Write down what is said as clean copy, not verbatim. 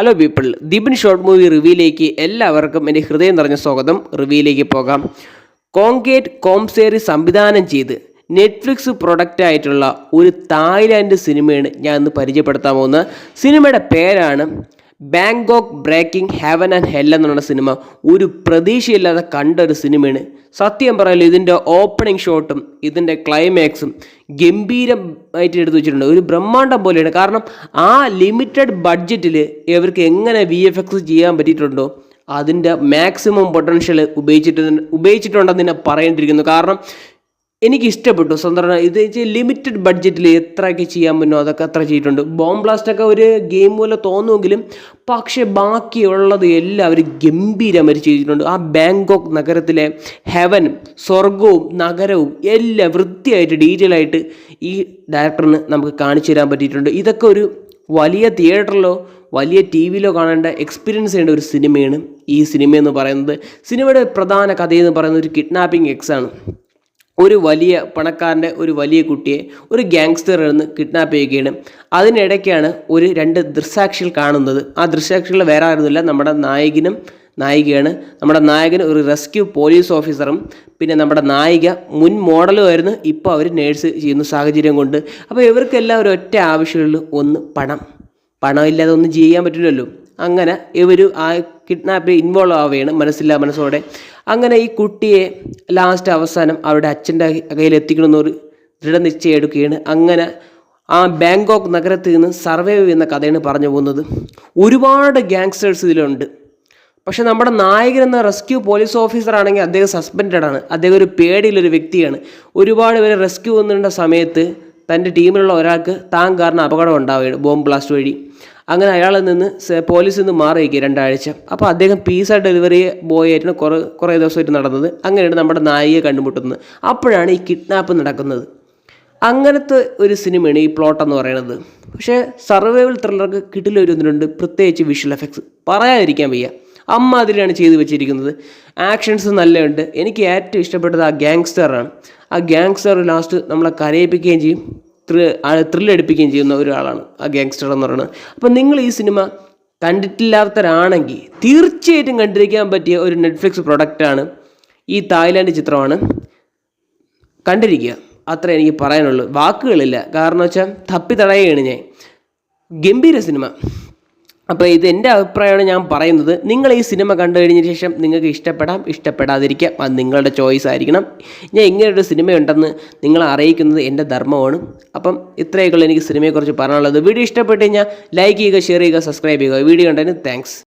Hello people, Deepan short movie റിവ്യൂയിലേക്ക് എല്ലാവർക്കും എൻ്റെ ഹൃദയം നിറഞ്ഞ സ്വാഗതം. റിവ്യൂയിലേക്ക് പോകാം. കോങ്കേറ്റ് കോംസേറി സംവിധാനം ചെയ്ത് നെറ്റ്ഫ്ലിക്സ് പ്രൊഡക്റ്റ് ആയിട്ടുള്ള ഒരു തായ്ലാൻഡ് സിനിമയാണ് ഞാൻ ഇന്ന് പരിചയപ്പെടുത്താൻ പോകുന്നത്. സിനിമയുടെ പേരാണ് Bangkok breaking heaven and hell എന്നുള്ള സിനിമ. ഒരു പ്രതീക്ഷയില്ലാതെ കണ്ട ഒരു സിനിമയാണ്. സത്യം പറയാലോ, ഇതിൻ്റെ ഓപ്പണിംഗ് ഷോട്ടും ഇതിൻ്റെ ക്ലൈമാക്സും ഗംഭീരമായിട്ട് എടുത്തു വെച്ചിട്ടുണ്ട്. ഒരു ബ്രഹ്മാണ്ഡം പോലെയാണ്. കാരണം ആ ലിമിറ്റഡ് ബഡ്ജറ്റിൽ ഇവർക്ക് എങ്ങനെ VFX ചെയ്യാൻ പറ്റിയിട്ടുണ്ടോ അതിൻ്റെ മാക്സിമം പൊട്ടൻഷ്യൽ ഉപയോഗിച്ചിട്ടുണ്ടെന്ന് തന്നെ പറയേണ്ടിയിരിക്കുന്നു. കാരണം എനിക്ക് ഇഷ്ടപ്പെട്ടു. സ്വന്തം ഇത് ലിമിറ്റഡ് ബഡ്ജറ്റിൽ എത്രയൊക്കെ ചെയ്യാൻ പറ്റുമോ അതൊക്കെ അത്ര ചെയ്തിട്ടുണ്ട്. ബോംബ് ബ്ലാസ്റ്റൊക്കെ ഒരു ഗെയിം പോലെ തോന്നുമെങ്കിലും പക്ഷേ ബാക്കിയുള്ളത് എല്ലാവരും ഗംഭീരമായി ചെയ്തിട്ടുണ്ട്. ആ ബാങ്കോക്ക് നഗരത്തിലെ ഹെവനും സ്വർഗവും നഗരവും എല്ലാം വൃത്തിയായിട്ട് ഡീറ്റെയിൽ ആയിട്ട് ഈ ഡയറക്ടറിന് നമുക്ക് കാണിച്ചു തരാൻ പറ്റിയിട്ടുണ്ട്. ഇതൊക്കെ ഒരു വലിയ തിയേറ്ററിലോ വലിയ TV-യിലോ കാണേണ്ട എക്സ്പീരിയൻസ് ചെയ്യേണ്ട ഒരു സിനിമയാണ് ഈ സിനിമയെന്ന് പറയുന്നത്. സിനിമയുടെ പ്രധാന കഥയെന്ന് പറയുന്നത് ഒരു കിഡ്നാപ്പിംഗ് കേസാണ്. ഒരു വലിയ പണക്കാരൻ്റെ ഒരു വലിയ കുട്ടിയെ ഒരു ഗ്യാങ്സ്റ്ററിൽ നിന്ന് കിഡ്നാപ്പ് ചെയ്യുകയാണ്. അതിനിടയ്ക്കാണ് രണ്ട് ദൃക്സാക്ഷികൾ കാണുന്നത്. ആ ദൃക്സാക്ഷികൾ വേറെ ആയിരുന്നില്ല, നമ്മുടെ നായകനും നായികയാണ്. നമ്മുടെ നായകൻ ഒരു റെസ്ക്യൂ പോലീസ് ഓഫീസറും പിന്നെ നമ്മുടെ നായിക മുൻ മോഡലുമായിരുന്നു. ഇപ്പോൾ അവർ നേഴ്സ് ചെയ്യുന്ന സാഹചര്യം കൊണ്ട്. അപ്പോൾ ഇവർക്കെല്ലാം ഒരു ഒറ്റ ആവശ്യമുള്ളൂ, ഒന്ന് പണമില്ലാതെ ഒന്നും ചെയ്യാൻ പറ്റില്ലല്ലോ. അങ്ങനെ ഇവർ ആ കിഡ്നാപ്പിൽ ഇൻവോൾവ് ആവുകയാണ് മനസ്സോടെ. അങ്ങനെ ഈ കുട്ടിയെ അവസാനം അവരുടെ അച്ഛൻ്റെ കയ്യിൽ എത്തിക്കണമെന്നൊരു ദൃഢനിശ്ചയം എടുക്കുകയാണ്. അങ്ങനെ ആ ബാങ്കോക്ക് നഗരത്തിൽ നിന്ന് സർവൈവ് ചെയ്യുന്ന കഥയാണ് പറഞ്ഞു പോകുന്നത്. ഒരുപാട് ഗ്യാങ്സ്റ്റേഴ്സ് ഇതിലുണ്ട്. പക്ഷെ നമ്മുടെ നായകൻ എന്ന റെസ്ക്യൂ പോലീസ് ഓഫീസർ ആണെങ്കിൽ അദ്ദേഹം സസ്പെൻഡഡ് ആണ്. അദ്ദേഹം ഒരു പേടിയുള്ളൊരു വ്യക്തിയാണ്. ഒരുപാട് പേരെ റെസ്ക്യൂ വന്നിരുന്ന സമയത്ത് തൻ്റെ ടീമിലുള്ള ഒരാൾക്ക് താൻ കാരണം അപകടം ഉണ്ടാവുകയാണ് ബോംബ് ബ്ലാസ്റ്റ് വഴി. അങ്ങനെ അയാളിൽ നിന്ന് പോലീസിൽ നിന്ന് മാറിയിരിക്കുക 2 ആഴ്ച. അപ്പോൾ അദ്ദേഹം പിസ്സ ഡെലിവറി ബോയ് ആയിരുന്നു കുറേ ദിവസമായിട്ട് നടന്നത്. അങ്ങനെയാണ് നമ്മുടെ നായികയെ കണ്ടുമുട്ടുന്നത്. അപ്പോഴാണ് ഈ കിഡ്നാപ്പ് നടക്കുന്നത്. അങ്ങനത്തെ ഒരു സിനിമയാണ് ഈ പ്ലോട്ടെന്ന് പറയുന്നത്. പക്ഷേ സർവൈവൽ ത്രില്ലർക്ക് കിട്ടിലൊരുന്നുണ്ട്, പ്രത്യേകിച്ച് വിഷ്വൽ എഫക്ട്സ് പറയാതിരിക്കാൻ വയ്യ. അമ്മാതിരിയാണ് ചെയ്തു വെച്ചിരിക്കുന്നത്. ആക്ഷൻസ് നല്ലതുണ്ട്. എനിക്ക് ഏറ്റവും ഇഷ്ടപ്പെട്ടത് ആ ഗ്യാങ്സ്റ്ററാണ്. ആ ഗ്യാങ്സ്റ്റർ ലാസ്റ്റ് നമ്മളെ കരയിപ്പിക്കുകയും ചെയ്യും, ത്രില്ലടിപ്പിക്കുകയും ചെയ്യുന്ന ഒരാളാണ് ആ ഗ്യാങ്സ്റ്റർ എന്ന് പറയുന്നത്. അപ്പം നിങ്ങൾ ഈ സിനിമ കണ്ടിട്ടില്ലാത്തവരാണെങ്കിൽ തീർച്ചയായിട്ടും കണ്ടിരിക്കാൻ പറ്റിയ ഒരു നെറ്റ്ഫ്ലിക്സ് പ്രൊഡക്റ്റാണ്. ഈ തായ്ലാൻഡ് ചിത്രമാണ്, കണ്ടിരിക്കുക. അത്ര എനിക്ക് പറയാനുള്ളൂ, വാക്കുകളില്ല. കാരണം വെച്ചാൽ തപ്പി തടയുകയാണ് ഞാൻ. ഗംഭീര സിനിമ. അപ്പോൾ ഇത് എൻ്റെ അഭിപ്രായമാണ് ഞാൻ പറയുന്നത്. നിങ്ങൾ ഈ സിനിമ കണ്ടു കഴിഞ്ഞതിന് ശേഷം നിങ്ങൾക്ക് ഇഷ്ടപ്പെടാതിരിക്കാം, അത് നിങ്ങളുടെ ചോയ്സ് ആയിരിക്കണം. ഞാൻ ഇങ്ങനൊരു സിനിമയുണ്ടെന്ന് നിങ്ങളെ അറിയിക്കുന്നത് എൻ്റെ ധർമ്മമാണ്. അപ്പം ഇത്രയൊക്കെയുള്ള എനിക്ക് സിനിമയെക്കുറിച്ച് പറയാനുള്ളത്. വീഡിയോ ഇഷ്ടപ്പെട്ട് കഴിഞ്ഞാൽ ലൈക്ക് ചെയ്യുക, ഷെയർ ചെയ്യുക, സബ്സ്ക്രൈബ് ചെയ്യുക. വീഡിയോ കണ്ടതിന് താങ്ക്സ്.